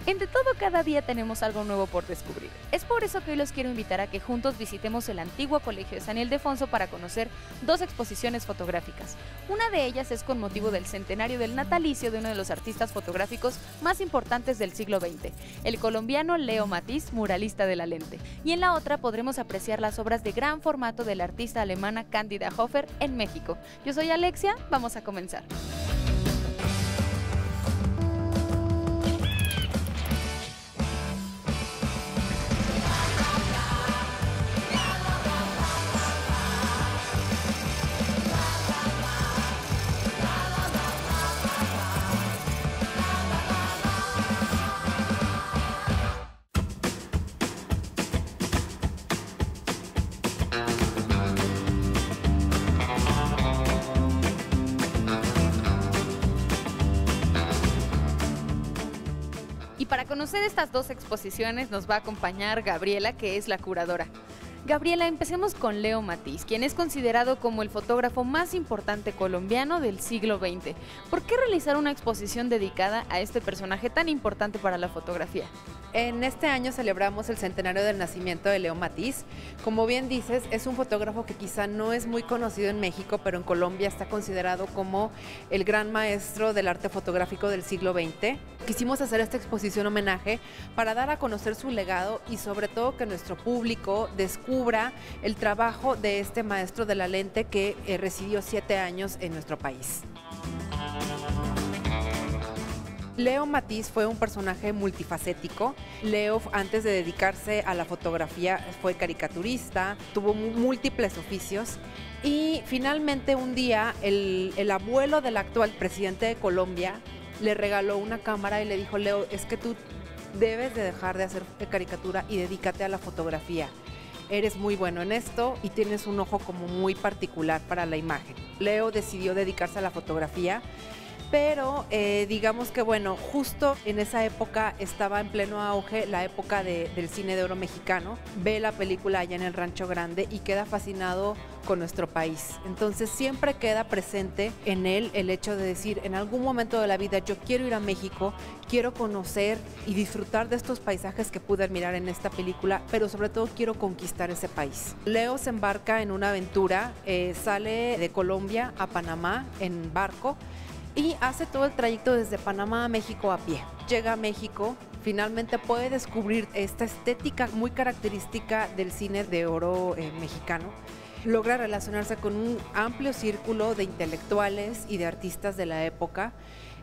En De Todo Cada Día tenemos algo nuevo por descubrir. Es por eso que hoy los quiero invitar a que juntos visitemos el antiguo Colegio de San Ildefonso para conocer dos exposiciones fotográficas. Una de ellas es con motivo del centenario del natalicio de uno de los artistas fotográficos más importantes del siglo XX, el colombiano Leo Matiz, muralista de la lente. Y en la otra podremos apreciar las obras de gran formato de la artista alemana Candida Hofer en México. Yo soy Alexia, vamos a comenzar. Para conocer estas dos exposiciones nos va a acompañar Gabriela, que es la curadora. Gabriela, empecemos con Leo Matiz, quien es considerado como el fotógrafo más importante colombiano del siglo XX. ¿Por qué realizar una exposición dedicada a este personaje tan importante para la fotografía? En este año celebramos el centenario del nacimiento de Leo Matiz. Como bien dices, es un fotógrafo que quizá no es muy conocido en México, pero en Colombia está considerado como el gran maestro del arte fotográfico del siglo XX. Quisimos hacer esta exposición homenaje para dar a conocer su legado y sobre todo que nuestro público descubra el trabajo de este maestro de la lente que residió 7 años en nuestro país. Leo Matiz fue un personaje multifacético. Leo, antes de dedicarse a la fotografía, fue caricaturista, tuvo múltiples oficios y finalmente un día el abuelo del actual presidente de Colombia le regaló una cámara y le dijo: Leo, es que tú debes de dejar de hacer caricatura y dedícate a la fotografía. Eres muy bueno en esto y tienes un ojo como muy particular para la imagen. Leo decidió dedicarse a la fotografía. Pero digamos que bueno, justo en esa época estaba en pleno auge la época del cine de oro mexicano. Ve la película allá en el Rancho Grande y queda fascinado con nuestro país. Entonces siempre queda presente en él el hecho de decir, en algún momento de la vida yo quiero ir a México, quiero conocer y disfrutar de estos paisajes que pude admirar en esta película, pero sobre todo quiero conquistar ese país. Leo se embarca en una aventura, sale de Colombia a Panamá en barco, y hace todo el trayecto desde Panamá a México a pie. Llega a México, finalmente puede descubrir esta estética muy característica del cine de oro mexicano. Logra relacionarse con un amplio círculo de intelectuales y de artistas de la época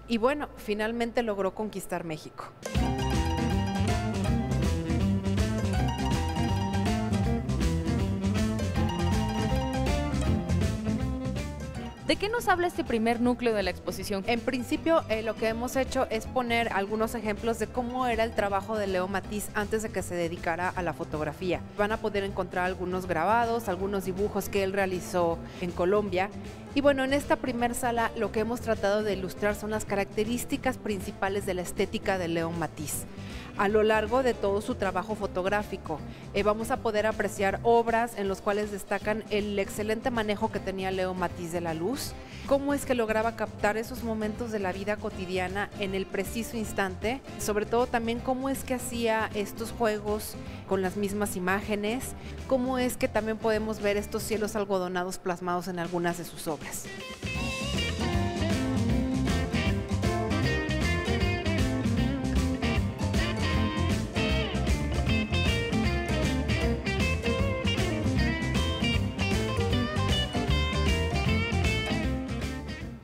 y bueno, finalmente logró conquistar México. ¿De qué nos habla este primer núcleo de la exposición? En principio, lo que hemos hecho es poner algunos ejemplos de cómo era el trabajo de Leo Matiz antes de que se dedicara a la fotografía. Van a poder encontrar algunos grabados, algunos dibujos que él realizó en Colombia. Y bueno, en esta primer sala lo que hemos tratado de ilustrar son las características principales de la estética de Leo Matiz. A lo largo de todo su trabajo fotográfico, vamos a poder apreciar obras en las cuales destacan el excelente manejo que tenía Leo Matiz de la luz, cómo es que lograba captar esos momentos de la vida cotidiana en el preciso instante, sobre todo también cómo es que hacía estos juegos con las mismas imágenes, cómo es que también podemos ver estos cielos algodonados plasmados en algunas de sus obras.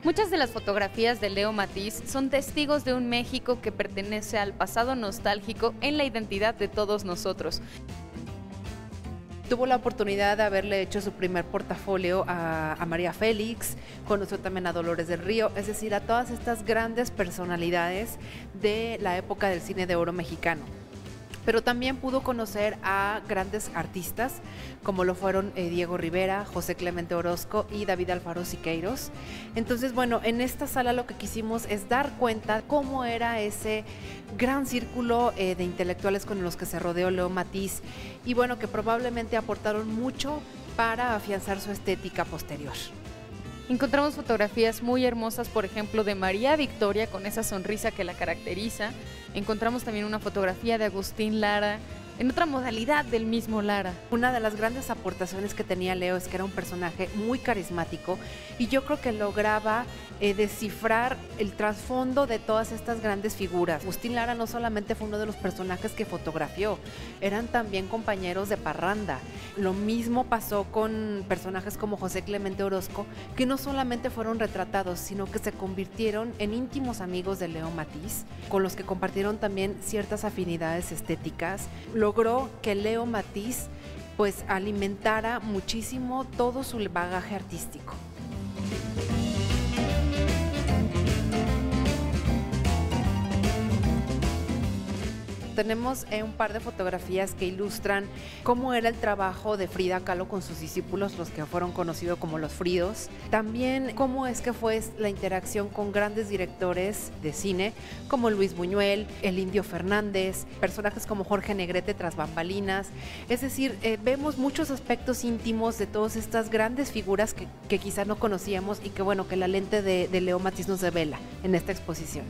Muchas de las fotografías de Leo Matiz son testigos de un México que pertenece al pasado nostálgico en la identidad de todos nosotros. Tuvo la oportunidad de haberle hecho su primer portafolio a María Félix, conoció también a Dolores del Río, es decir, a todas estas grandes personalidades de la época del cine de oro mexicano. Pero también pudo conocer a grandes artistas como lo fueron Diego Rivera, José Clemente Orozco y David Alfaro Siqueiros. Entonces, bueno, en esta sala lo que quisimos es dar cuenta cómo era ese gran círculo de intelectuales con los que se rodeó Leo Matiz y bueno, que probablemente aportaron mucho para afianzar su estética posterior. Encontramos fotografías muy hermosas, por ejemplo, de María Victoria con esa sonrisa que la caracteriza. Encontramos también una fotografía de Agustín Lara, en otra modalidad del mismo Lara. Una de las grandes aportaciones que tenía Leo es que era un personaje muy carismático y yo creo que lograba descifrar el trasfondo de todas estas grandes figuras. Agustín Lara no solamente fue uno de los personajes que fotografió, eran también compañeros de parranda. Lo mismo pasó con personajes como José Clemente Orozco, que no solamente fueron retratados, sino que se convirtieron en íntimos amigos de Leo Matiz, con los que compartieron también ciertas afinidades estéticas. Logró que Leo Matiz pues alimentara muchísimo todo su bagaje artístico. Tenemos un par de fotografías que ilustran cómo era el trabajo de Frida Kahlo con sus discípulos, los que fueron conocidos como los Fridos. También cómo es que fue la interacción con grandes directores de cine como Luis Buñuel, el Indio Fernández, personajes como Jorge Negrete tras bambalinas. Es decir, vemos muchos aspectos íntimos de todas estas grandes figuras que quizás no conocíamos y que bueno, que la lente de Leo Matiz nos revela en esta exposición.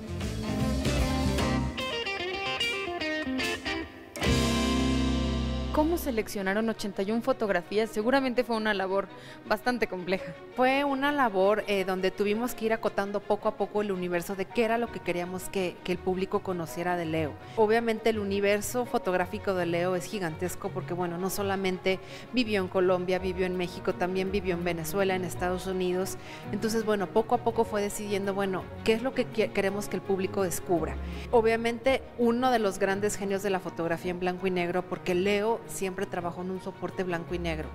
¿Cómo seleccionaron 81 fotografías? Seguramente fue una labor bastante compleja. Fue una labor donde tuvimos que ir acotando poco a poco el universo de qué era lo que queríamos que el público conociera de Leo. Obviamente el universo fotográfico de Leo es gigantesco porque bueno, no solamente vivió en Colombia, vivió en México, también vivió en Venezuela, en Estados Unidos. Entonces bueno, poco a poco fue decidiendo, bueno, qué es lo que queremos que el público descubra. Obviamente uno de los grandes genios de la fotografía en blanco y negro, porque Leo siempre trabajó en un soporte blanco y negro.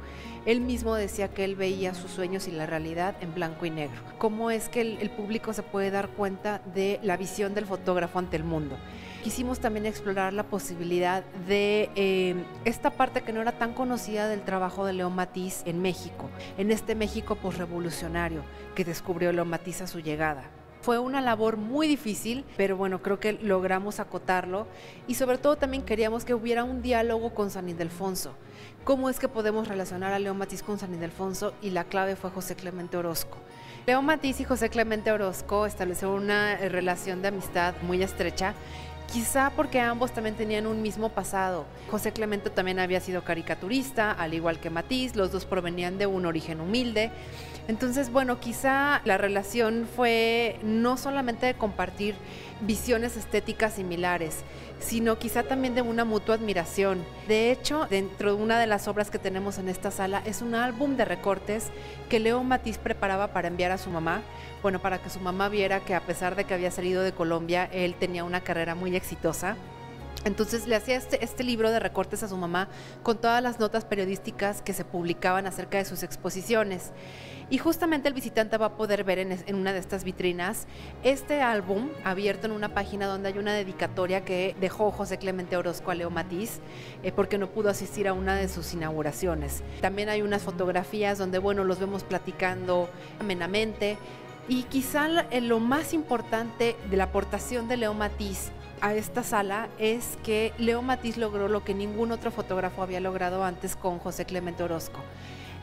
Él mismo decía que él veía sus sueños y la realidad en blanco y negro. ¿Cómo es que el público se puede dar cuenta de la visión del fotógrafo ante el mundo? Quisimos también explorar la posibilidad de esta parte que no era tan conocida del trabajo de Leo Matiz en México, en este México posrevolucionario que descubrió Leo Matiz a su llegada. Fue una labor muy difícil, pero bueno, creo que logramos acotarlo y sobre todo también queríamos que hubiera un diálogo con San Ildefonso. ¿Cómo es que podemos relacionar a Leo Matiz con San Ildefonso? Y la clave fue José Clemente Orozco. Leo Matiz y José Clemente Orozco establecieron una relación de amistad muy estrecha, quizá porque ambos también tenían un mismo pasado. José Clemente también había sido caricaturista, al igual que Matiz, los dos provenían de un origen humilde. Entonces, bueno, quizá la relación fue no solamente de compartir visiones estéticas similares, sino quizá también de una mutua admiración. De hecho, dentro de una de las obras que tenemos en esta sala es un álbum de recortes que Leo Matiz preparaba para enviar a su mamá, bueno, para que su mamá viera que a pesar de que había salido de Colombia, él tenía una carrera muy exitosa. Entonces le hacía este libro de recortes a su mamá con todas las notas periodísticas que se publicaban acerca de sus exposiciones. Y justamente el visitante va a poder ver en una de estas vitrinas este álbum abierto en una página donde hay una dedicatoria que dejó José Clemente Orozco a Leo Matiz porque no pudo asistir a una de sus inauguraciones. También hay unas fotografías donde, bueno, los vemos platicando amenamente. Y quizá lo más importante de la aportación de Leo Matiz a esta sala es que Leo Matiz logró lo que ningún otro fotógrafo había logrado antes con José Clemente Orozco.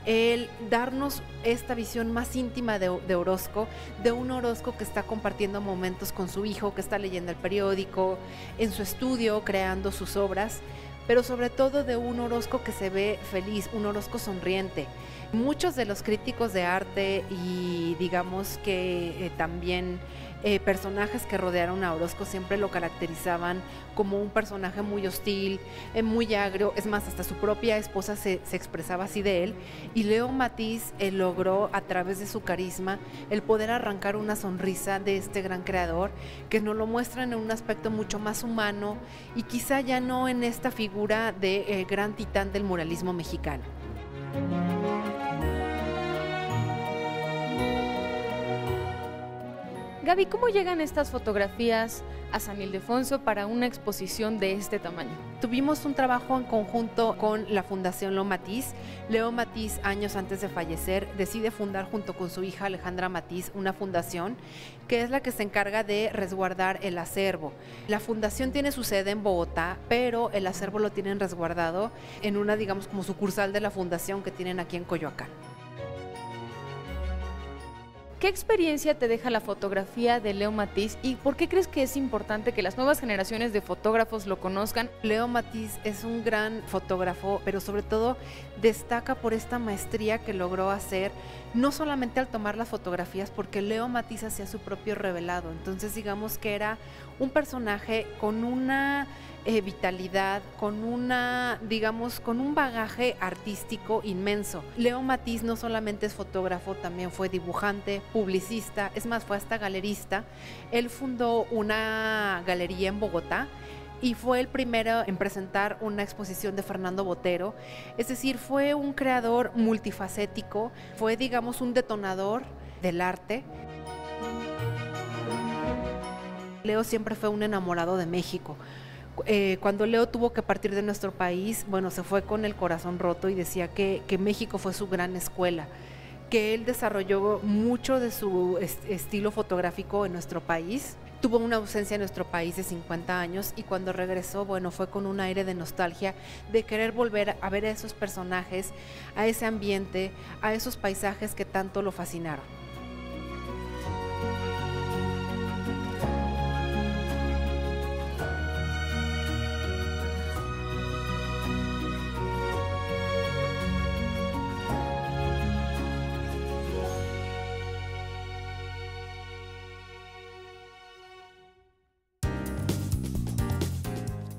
El darnos esta visión más íntima de Orozco, de un Orozco que está compartiendo momentos con su hijo, que está leyendo el periódico, en su estudio, creando sus obras, pero sobre todo de un Orozco que se ve feliz, un Orozco sonriente. Muchos de los críticos de arte y digamos que también personajes que rodearon a Orozco siempre lo caracterizaban como un personaje muy hostil, muy agrio, es más, hasta su propia esposa se expresaba así de él, y Leo Matiz logró a través de su carisma el poder arrancar una sonrisa de este gran creador, que nos lo muestran en un aspecto mucho más humano y quizá ya no en esta figura de gran titán del muralismo mexicano. Gaby, ¿cómo llegan estas fotografías a San Ildefonso para una exposición de este tamaño? Tuvimos un trabajo en conjunto con la Fundación Leo Matiz. Leo Matiz, años antes de fallecer, decide fundar junto con su hija Alejandra Matiz una fundación que es la que se encarga de resguardar el acervo. La fundación tiene su sede en Bogotá, pero el acervo lo tienen resguardado en una, digamos, como sucursal de la fundación que tienen aquí en Coyoacán. ¿Qué experiencia te deja la fotografía de Leo Matiz y por qué crees que es importante que las nuevas generaciones de fotógrafos lo conozcan? Leo Matiz es un gran fotógrafo, pero sobre todo destaca por esta maestría que logró hacer, no solamente al tomar las fotografías, porque Leo Matiz hacía su propio revelado. Entonces digamos que era un personaje con una vitalidad, con un bagaje artístico inmenso. Leo Matiz no solamente es fotógrafo, también fue dibujante, publicista, es más, fue hasta galerista. Él fundó una galería en Bogotá y fue el primero en presentar una exposición de Fernando Botero. Es decir, fue un creador multifacético, fue, digamos, un detonador del arte. Leo siempre fue un enamorado de México. Cuando Leo tuvo que partir de nuestro país, bueno, se fue con el corazón roto y decía que México fue su gran escuela, que él desarrolló mucho de su estilo fotográfico en nuestro país. Tuvo una ausencia en nuestro país de 50 años y cuando regresó, bueno, fue con un aire de nostalgia, de querer volver a ver a esos personajes, a ese ambiente, a esos paisajes que tanto lo fascinaron.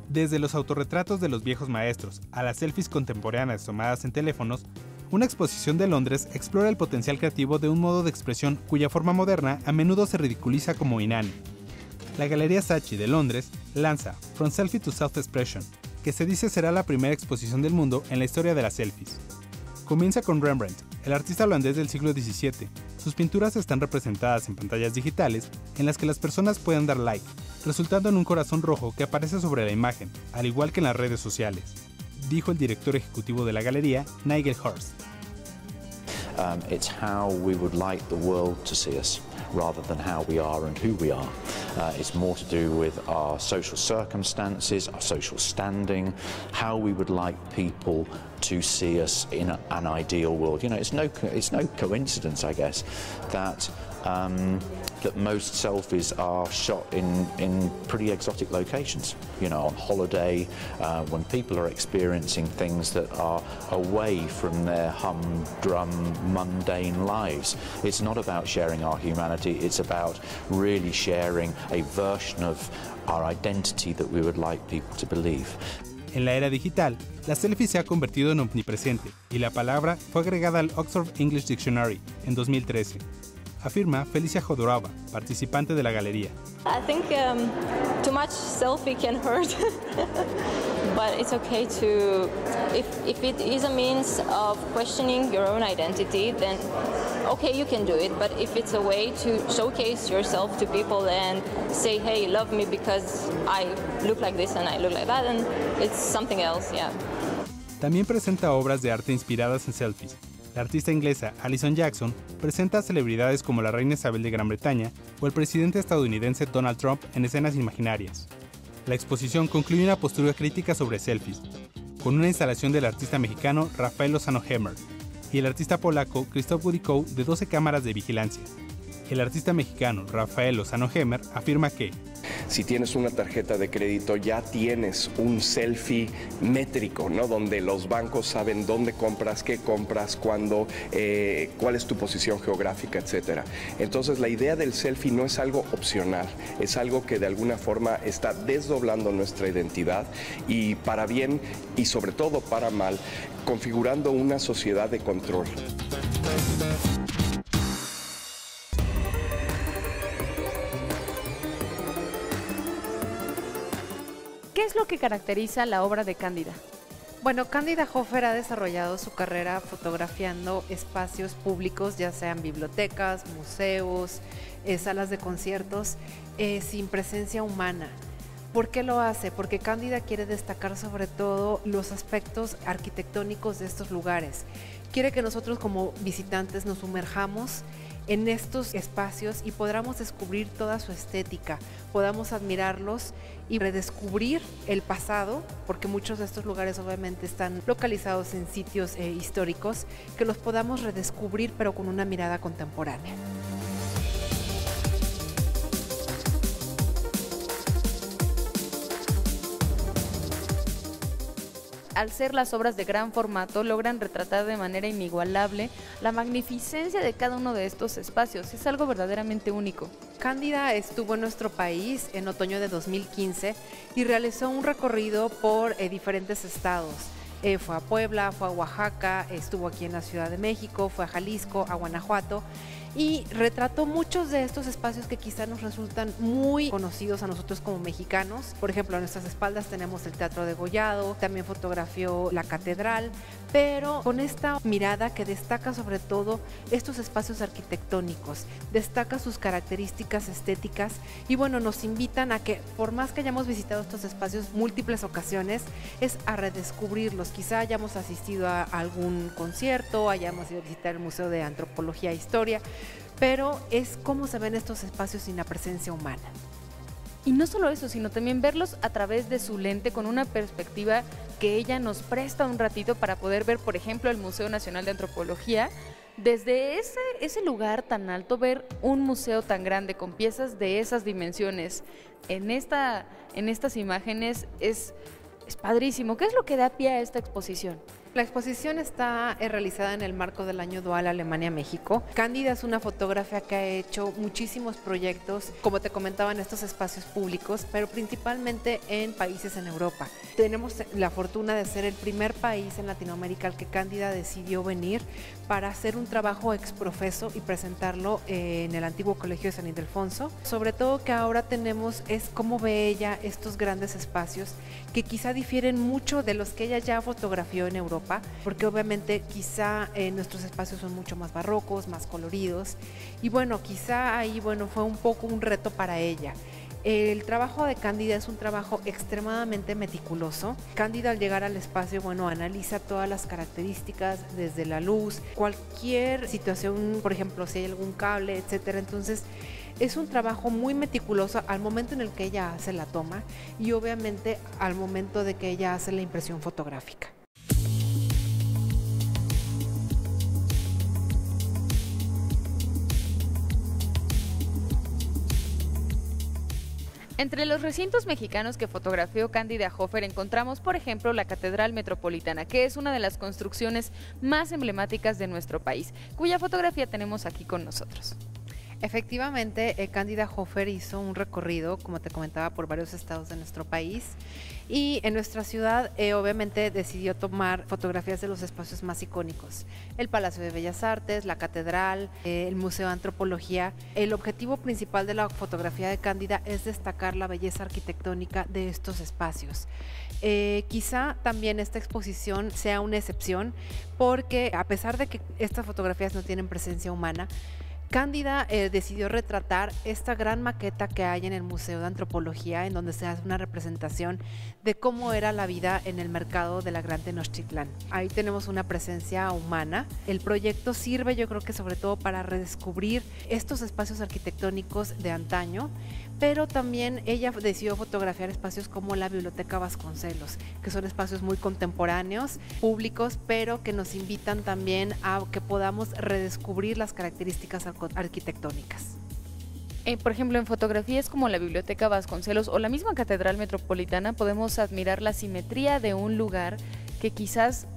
Desde los autorretratos de los viejos maestros a las selfies contemporáneas tomadas en teléfonos, una exposición de Londres explora el potencial creativo de un modo de expresión cuya forma moderna a menudo se ridiculiza como inane. La Galería Saatchi de Londres lanza From Selfie to Self-Expression, que se dice será la primera exposición del mundo en la historia de las selfies. Comienza con Rembrandt, el artista holandés del siglo XVII. Sus pinturas están representadas en pantallas digitales en las que las personas pueden dar like, resultando en un corazón rojo que aparece sobre la imagen, al igual que en las redes sociales, dijo el director ejecutivo de la galería, Nigel Hurst. It's how we would like the world to see us, rather than how we are and who we are. It's more to do with our social circumstances, our social standing, how we would like people to see us in an ideal world. You know, it's no coincidence, I guess, that most selfies are shot in pretty exotic locations. You know, on holiday, when people are experiencing things that are away from their humdrum, mundane lives. It's not about sharing our humanity, it's about really sharing a version of our identity that we would like people to believe. En la era digital, la selfie se ha convertido en omnipresente y la palabra fue agregada al Oxford English Dictionary en 2013. Afirma Felicia Jodorova, participante de la galería. I think too much selfie can hurt, but it's okay to, if it is a means of questioning your own identity, then okay, you can do it. But if it's a way to showcase yourself to people and say, hey, love me because I look like this and I look like that, and it's something else, yeah. También presenta obras de arte inspiradas en selfies. La artista inglesa Alison Jackson presenta a celebridades como la reina Isabel de Gran Bretaña o el presidente estadounidense Donald Trump en escenas imaginarias. La exposición concluye una postura crítica sobre selfies, con una instalación del artista mexicano Rafael Lozano Hemmer y el artista polaco Krzysztof Budikow de 12 cámaras de vigilancia. El artista mexicano Rafael Lozano Hemmer afirma que si tienes una tarjeta de crédito ya tienes un selfie métrico, ¿no? Donde los bancos saben dónde compras, qué compras, cuándo, cuál es tu posición geográfica, etcétera. Entonces la idea del selfie no es algo opcional, es algo que de alguna forma está desdoblando nuestra identidad y para bien y sobre todo para mal, configurando una sociedad de control. ¿Qué es lo que caracteriza la obra de Cándida? Bueno, Cándida Hofer ha desarrollado su carrera fotografiando espacios públicos, ya sean bibliotecas, museos, salas de conciertos, sin presencia humana. ¿Por qué lo hace? Porque Cándida quiere destacar sobre todo los aspectos arquitectónicos de estos lugares. Quiere que nosotros como visitantes nos sumerjamos en estos espacios y podamos descubrir toda su estética, podamos admirarlos y redescubrir el pasado, porque muchos de estos lugares obviamente están localizados en sitios históricos, que los podamos redescubrir pero con una mirada contemporánea. al ser las obras de gran formato, logran retratar de manera inigualable la magnificencia de cada uno de estos espacios. Es algo verdaderamente único. Cándida estuvo en nuestro país en otoño de 2015 y realizó un recorrido por diferentes estados. Fue a Puebla, fue a Oaxaca, estuvo aquí en la Ciudad de México, fue a Jalisco, a Guanajuato y retrató muchos de estos espacios que quizá nos resultan muy conocidos a nosotros como mexicanos. Por ejemplo, a nuestras espaldas tenemos el Teatro Degollado, también fotografió la Catedral, pero con esta mirada que destaca sobre todo estos espacios arquitectónicos, destaca sus características estéticas y bueno, nos invitan a que por más que hayamos visitado estos espacios múltiples ocasiones, es a redescubrirlos. Quizá hayamos asistido a algún concierto, hayamos ido a visitar el Museo de Antropología e Historia, pero es cómo se ven estos espacios sin la presencia humana. Y no solo eso, sino también verlos a través de su lente con una perspectiva que ella nos presta un ratito para poder ver, por ejemplo, el Museo Nacional de Antropología. Desde ese lugar tan alto, ver un museo tan grande con piezas de esas dimensiones en estas imágenes es padrísimo. ¿Qué es lo que da pie a esta exposición? La exposición está realizada en el marco del Año Dual Alemania-México. Cándida es una fotógrafa que ha hecho muchísimos proyectos, como te comentaba, en estos espacios públicos, pero principalmente en países en Europa. Tenemos la fortuna de ser el primer país en Latinoamérica al que Cándida decidió venir para hacer un trabajo exprofeso y presentarlo en el antiguo Colegio de San Ildefonso. Sobre todo que ahora tenemos es cómo ve ella estos grandes espacios que quizá difieren mucho de los que ella ya fotografió en Europa, porque obviamente quizá nuestros espacios son mucho más barrocos, más coloridos y bueno, quizá ahí fue un poco un reto para ella. El trabajo de Cándida es un trabajo extremadamente meticuloso. Cándida al llegar al espacio, analiza todas las características, desde la luz, cualquier situación, por ejemplo, si hay algún cable, etcétera. Entonces, es un trabajo muy meticuloso al momento en el que ella hace la toma y obviamente al momento de que ella hace la impresión fotográfica. Entre los recintos mexicanos que fotografió Cándida Hofer encontramos, por ejemplo, la Catedral Metropolitana, que es una de las construcciones más emblemáticas de nuestro país, cuya fotografía tenemos aquí con nosotros. Efectivamente, Cándida Hofer hizo un recorrido, como te comentaba, por varios estados de nuestro país y en nuestra ciudad obviamente decidió tomar fotografías de los espacios más icónicos, el Palacio de Bellas Artes, la Catedral, el Museo de Antropología. El objetivo principal de la fotografía de Cándida es destacar la belleza arquitectónica de estos espacios. Quizá también esta exposición sea una excepción porque a pesar de que estas fotografías no tienen presencia humana, Cándida decidió retratar esta gran maqueta que hay en el Museo de Antropología, en donde se hace una representación de cómo era la vida en el mercado de la Gran Tenochtitlán. Ahí tenemos una presencia humana. El proyecto sirve, yo creo que sobre todo para redescubrir estos espacios arquitectónicos de antaño, pero también ella decidió fotografiar espacios como la Biblioteca Vasconcelos, que son espacios muy contemporáneos, públicos, pero que nos invitan también a que podamos redescubrir las características arquitectónicas. Por ejemplo, en fotografías como la Biblioteca Vasconcelos o la misma Catedral Metropolitana podemos admirar la simetría de un lugar que quizás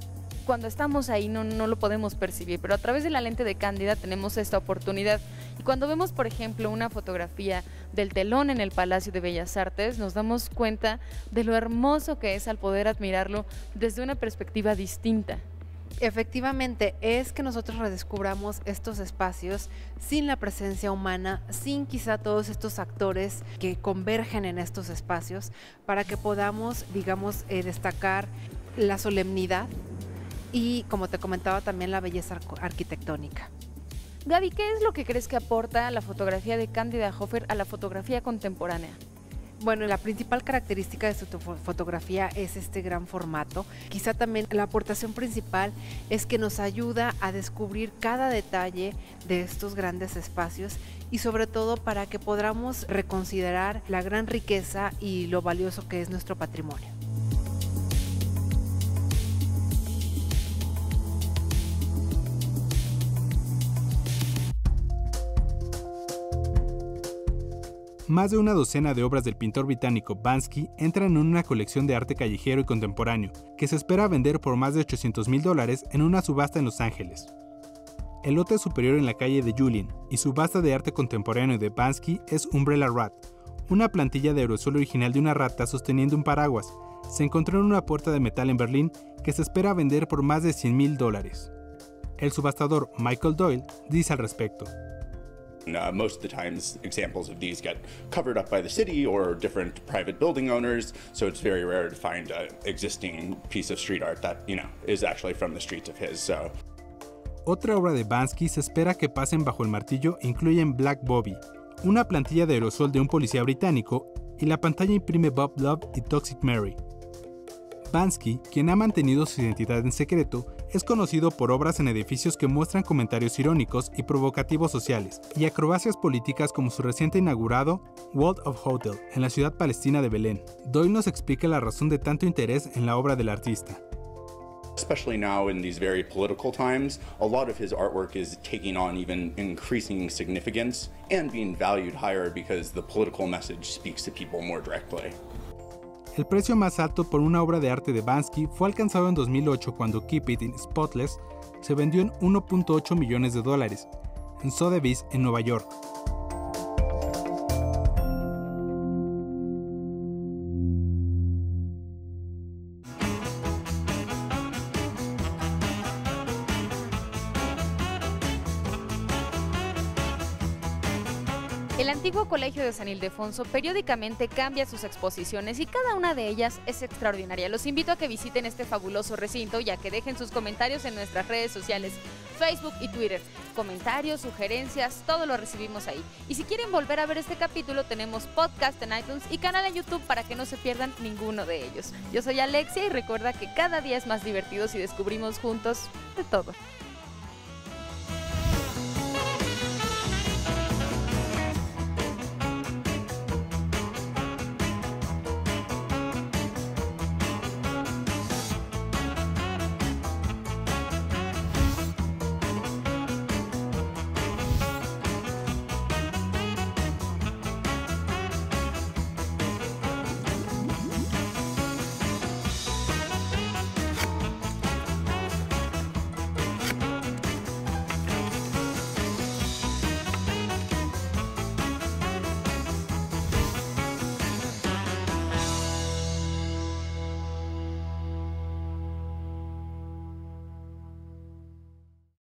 cuando estamos ahí no lo podemos percibir, pero a través de la lente de Cándida tenemos esta oportunidad. Y cuando vemos, por ejemplo, una fotografía del telón en el Palacio de Bellas Artes, nos damos cuenta de lo hermoso que es al poder admirarlo desde una perspectiva distinta. Efectivamente, es que nosotros redescubramos estos espacios sin la presencia humana, sin quizá todos estos actores que convergen en estos espacios, para que podamos, digamos, destacar la solemnidad y, como te comentaba, también la belleza arquitectónica. Gaby, ¿qué es lo que crees que aporta la fotografía de Cándida Hofer a la fotografía contemporánea? Bueno, la principal característica de su fotografía es este gran formato. Quizá también la aportación principal es que nos ayuda a descubrir cada detalle de estos grandes espacios y sobre todo para que podamos reconsiderar la gran riqueza y lo valioso que es nuestro patrimonio. Más de una docena de obras del pintor británico Banksy entran en una colección de arte callejero y contemporáneo, que se espera vender por más de $800,000 en una subasta en Los Ángeles. El lote superior en la calle de Julien y subasta de arte contemporáneo de Banksy es Umbrella Rat, una plantilla de aerosol original de una rata sosteniendo un paraguas. Se encontró en una puerta de metal en Berlín que se espera vender por más de $100,000. El subastador Michael Doyle dice al respecto: Most of the times examples of these get covered up by the city or different private building owners, so it's very rare to find an existing piece of street art that, is actually from the streets of his. Otra obra de Banksy se espera que pasen bajo el martillo e incluyen Black Bobby, una plantilla de aerosol de un policía británico, y la pantalla imprime Bob Love y Toxic Mary. Banksy, quien ha mantenido su identidad en secreto, es conocido por obras en edificios que muestran comentarios irónicos y provocativos sociales, y acrobacias políticas como su reciente inaugurado World of Hotel en la ciudad palestina de Belén. Doyle nos explica la razón de tanto interés en la obra del artista. Especially now in these very political times, a lot of his artwork is taking on even increasing significance and being valued higher because the political message speaks to people more directly. El precio más alto por una obra de arte de Banksy fue alcanzado en 2008 cuando Keep It in Spotless se vendió en $1.8 millones en Sotheby's, en Nueva York. El antiguo Colegio de San Ildefonso periódicamente cambia sus exposiciones y cada una de ellas es extraordinaria. Los invito a que visiten este fabuloso recinto y a que dejen sus comentarios en nuestras redes sociales, Facebook y Twitter. Comentarios, sugerencias, todo lo recibimos ahí. Y si quieren volver a ver este capítulo, tenemos podcast en iTunes y canal en YouTube para que no se pierdan ninguno de ellos. Yo soy Alexia y recuerda que cada día es más divertido si descubrimos juntos de todo.